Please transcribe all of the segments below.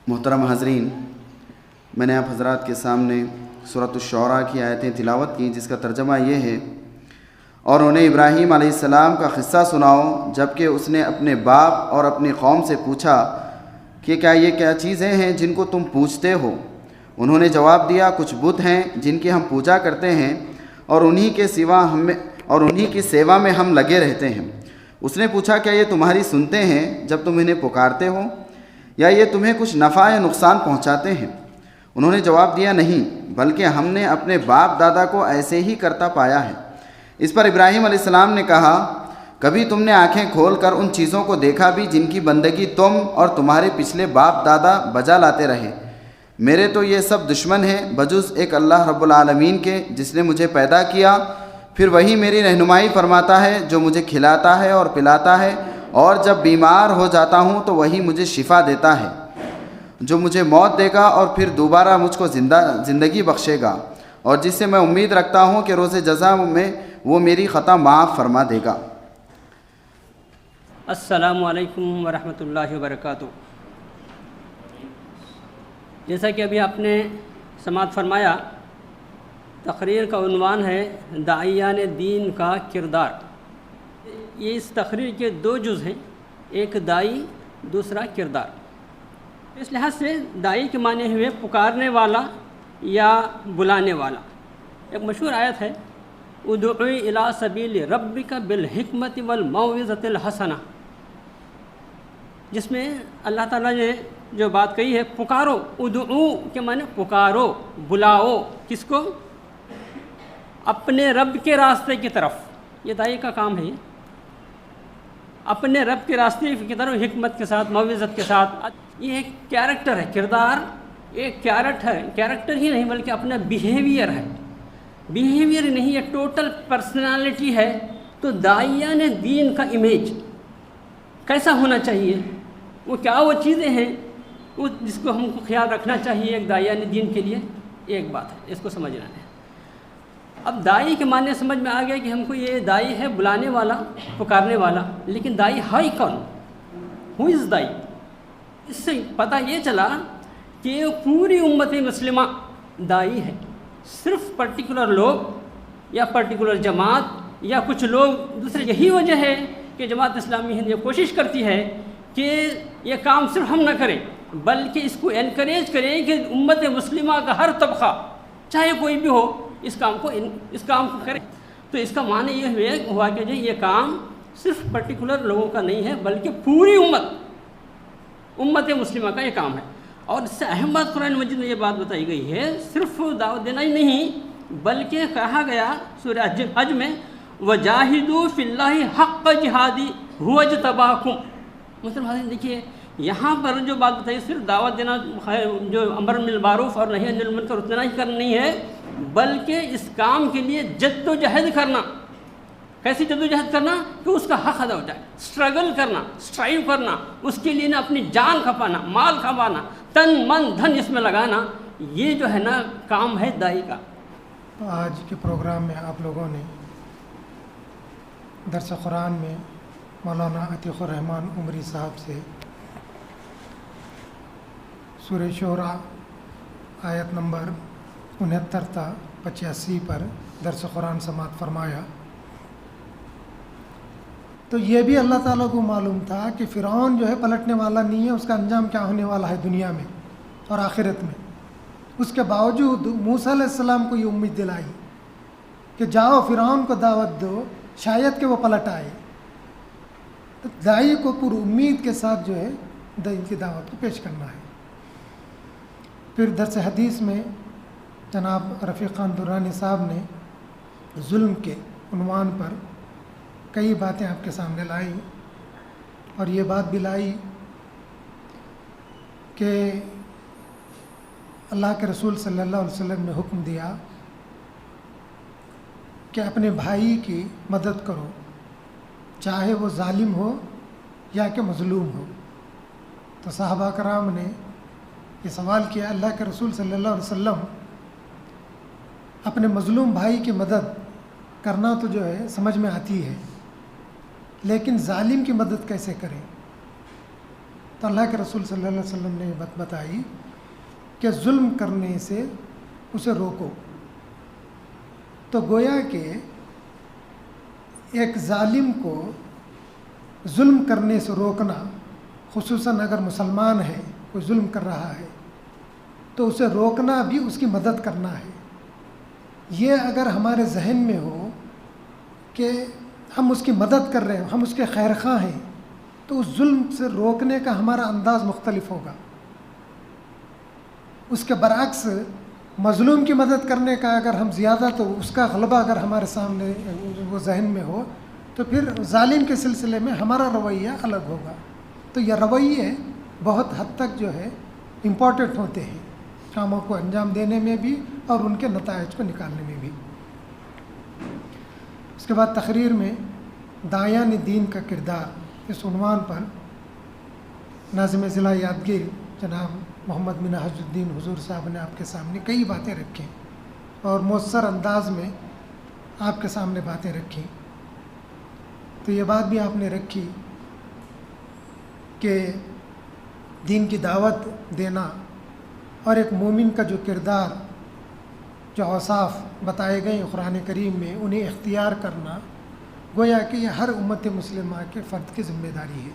محترم حاضرین، میں نے آپ حضرات کے سامنے سورۃ الشعراء کی آیتیں تلاوت کی، جس کا ترجمہ یہ ہے: اور انہیں ابراہیم علیہ السلام کا قصہ سناؤ جب کہ اس نے اپنے باپ اور اپنی قوم سے پوچھا کہ کیا چیزیں ہیں جن کو تم پوجتے ہو؟ انہوں نے جواب دیا، کچھ بت ہیں جن کی ہم پوجا کرتے ہیں اور انہی کی سیوا میں ہم لگے رہتے ہیں۔ اس نے پوچھا، کیا یہ تمہاری سنتے ہیں جب تم انہیں پکارتے ہو، یا یہ تمہیں کچھ نفع یا نقصان پہنچاتے ہیں؟ انہوں نے جواب دیا، نہیں، بلکہ ہم نے اپنے باپ دادا کو ایسے ہی کرتا پایا ہے۔ اس پر ابراہیم علیہ السلام نے کہا، کبھی تم نے آنکھیں کھول کر ان چیزوں کو دیکھا بھی جن کی بندگی تم اور تمہارے پچھلے باپ دادا بجا لاتے رہے؟ میرے تو یہ سب دشمن ہیں بجز ایک اللہ رب العالمین کے، جس نے مجھے پیدا کیا، پھر وہی میری رہنمائی فرماتا ہے، جو مجھے کھلاتا ہے اور پلاتا ہے، اور جب بیمار ہو جاتا ہوں تو وہی مجھے شفا دیتا ہے، جو مجھے موت دے گا اور پھر دوبارہ مجھ کو زندگی بخشے گا، اور جس سے میں امید رکھتا ہوں کہ روز جزا میں وہ میری خطا معاف فرما دے گا۔ السلام علیکم ورحمۃ اللہ وبرکاتہ۔ جیسا کہ ابھی آپ نے سماعت فرمایا، تقریر کا عنوان ہے داعیان دین کا کردار۔ یہ اس تقریر کے دو جز ہیں، ایک دائی، دوسرا کردار۔ اس لحاظ سے دائی کے معنی ہوئے پکارنے والا یا بلانے والا۔ ایک مشہور آیت ہے، ادعو الی سبیل ربک بالحکمت والموعظۃ الحسنہ، جس میں اللہ تعالیٰ نے جو بات کہی ہے، پکارو، ادعو کے معنی پکارو، بلاؤ، کس کو؟ اپنے رب کے راستے کی طرف۔ یہ دائی کا کام ہے، یہ اپنے رب کے راستے کی طرف حکمت کے ساتھ، موعظت کے ساتھ۔ یہ ایک کیریکٹر ہے، کردار ایک کیریکٹر ہی نہیں بلکہ اپنا بیہیویئر ہے، بیہیویئر نہیں، یہ ٹوٹل پرسنالٹی ہے۔ تو داعیان دین کا امیج کیسا ہونا چاہیے، وہ چیزیں ہیں وہ جس کو ہم کو خیال رکھنا چاہیے ایک داعیان دین کے لیے، ایک بات ہے، اس کو سمجھنا ہے۔ اب دائی کے معنی سمجھ میں آ گیا کہ ہم کو یہ دائی ہے بلانے والا، پکارنے والا، لیکن دائی ہے کون؟ ہو از دائی؟ اس سے پتہ یہ چلا کہ پوری امت مسلمہ دائی ہے، صرف پرٹیکولر لوگ یا پرٹیکولر جماعت یا کچھ لوگ دوسرے۔ یہی وجہ ہے کہ جماعت اسلامی ہند یہ کوشش کرتی ہے کہ یہ کام صرف ہم نہ کریں بلکہ اس کو انکریج کریں کہ امت مسلمہ کا ہر طبقہ چاہے کوئی بھی ہو اس کام کو کرے۔ تو اس کا معنی یہ ہوا کہ یہ کام صرف پرٹیکولر لوگوں کا نہیں ہے بلکہ پوری امت مسلمہ کا یہ کام ہے۔ اور اس سے اہم بات قرآن مجید میں یہ بات بتائی گئی ہے، صرف دعوت دینا ہی نہیں بلکہ کہا گیا سورہ حج میں، وَجَاهِدُوا فِي اللَّهِ حَقَّ جِهَادِهِ هُوَ اجْتَبَاكُمْ۔ مطلب حضرت دیکھیے، یہاں پر جو بات بتائی صرف دعوت دینا، جو امر بالمعروف اور نہی عن المنکر اتنا ہی کرنا نہیں ہے بلکہ اس کام کے لیے جد و جہد کرنا۔ کیسی جد و جہد کرنا؟ کہ اس کا حق ادا ہو جائے، اسٹرگل کرنا، اسٹرائیو کرنا، اس کے لیے نا اپنی جان کھپانا، مال کھپانا، تن من دھن اس میں لگانا، یہ جو ہے نا کام ہے دائی کا۔ آج کے پروگرام میں آپ لوگوں نے درس قرآن میں مولانا عتیق الرحمن عمری صاحب سے سورہ شعراء آیت نمبر 69 تا 85 پر درس قرآن سماعت فرمایا۔ تو یہ بھی اللہ تعالیٰ کو معلوم تھا کہ فرعون جو ہے پلٹنے والا نہیں ہے، اس کا انجام کیا ہونے والا ہے دنیا میں اور آخرت میں۔ اس کے باوجود موسیٰ علیہ السلام کو یہ امید دلائی کہ جاؤ فرعون کو دعوت دو، شاید کہ وہ پلٹ آئے۔ تو داعی کو پر امید کے ساتھ جو ہے دین کی دعوت کو پیش کرنا ہے۔ پھر درس حدیث میں جناب رفیق خان درانی صاحب نے ظلم کے عنوان پر کئی باتیں آپ کے سامنے لائی، اور یہ بات بھی لائی کہ اللہ کے رسول صلی اللہ علیہ وسلم نے حکم دیا کہ اپنے بھائی کی مدد کرو، چاہے وہ ظالم ہو یا کہ مظلوم ہو۔ تو صحابہ کرام نے یہ سوال کیا، اللہ کے رسول صلی اللہ علیہ وسلم اپنے مظلوم بھائی کی مدد کرنا تو جو ہے سمجھ میں آتی ہے، لیکن ظالم کی مدد کیسے کریں؟ تو اللہ کے رسول صلی اللہ علیہ وسلم نے یہ بات بتائی کہ ظلم کرنے سے اسے روکو. تو گویا کہ ایک ظالم کو ظلم کرنے سے روکنا، خصوصاً اگر مسلمان ہے کوئی ظلم کر رہا ہے تو اسے روکنا بھی اس کی مدد کرنا ہے. یہ اگر ہمارے ذہن میں ہو کہ ہم اس کی مدد کر رہے ہیں، ہم اس کے خیر خواہ ہیں، تو اس ظلم سے روکنے کا ہمارا انداز مختلف ہوگا. اس کے برعکس مظلوم کی مدد کرنے کا اگر ہم زیادہ، تو اس کا غلبہ اگر ہمارے سامنے وہ ذہن میں ہو، تو پھر ظالم کے سلسلے میں ہمارا رویہ الگ ہوگا. تو یہ رویے بہت حد تک جو ہے امپورٹنٹ ہوتے ہیں کاموں کو انجام دینے میں بھی اور ان کے نتائج کو نکالنے میں بھی. اس کے بعد تقریر میں داعیان دین کا کردار، اس عنوان پر ناظم ضلع یادگیر جناب محمد منہاج الدین حضور صاحب نے آپ کے سامنے کئی باتیں رکھیں اور مؤثر انداز میں آپ کے سامنے باتیں رکھیں. تو یہ بات بھی آپ نے رکھی کہ دین کی دعوت دینا اور ایک مومن کا جو کردار، جو اوصاف بتائے گئے قرآن کریم میں، انہیں اختیار کرنا گویا کہ یہ ہر امت مسلمہ کے فرد کی ذمہ داری ہے.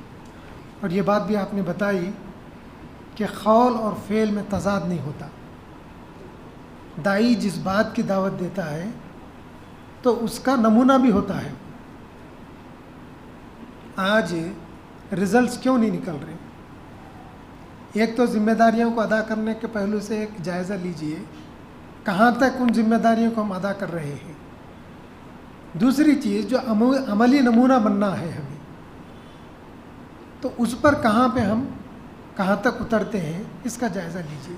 اور یہ بات بھی آپ نے بتائی کہ قول اور فعل میں تضاد نہیں ہوتا. داعی جس بات کی دعوت دیتا ہے تو اس کا نمونہ بھی ہوتا ہے. آج رزلٹس کیوں نہیں نکل رہے؟ ایک تو ذمہ داریوں کو ادا کرنے کے پہلو سے ایک جائزہ لیجئے، کہاں تک ان ذمہ داریوں کو ہم ادا کر رہے ہیں. دوسری چیز جو عملی نمونہ بننا ہے ہمیں، تو اس پر کہاں پہ ہم کہاں تک اترتے ہیں، اس کا جائزہ لیجئے.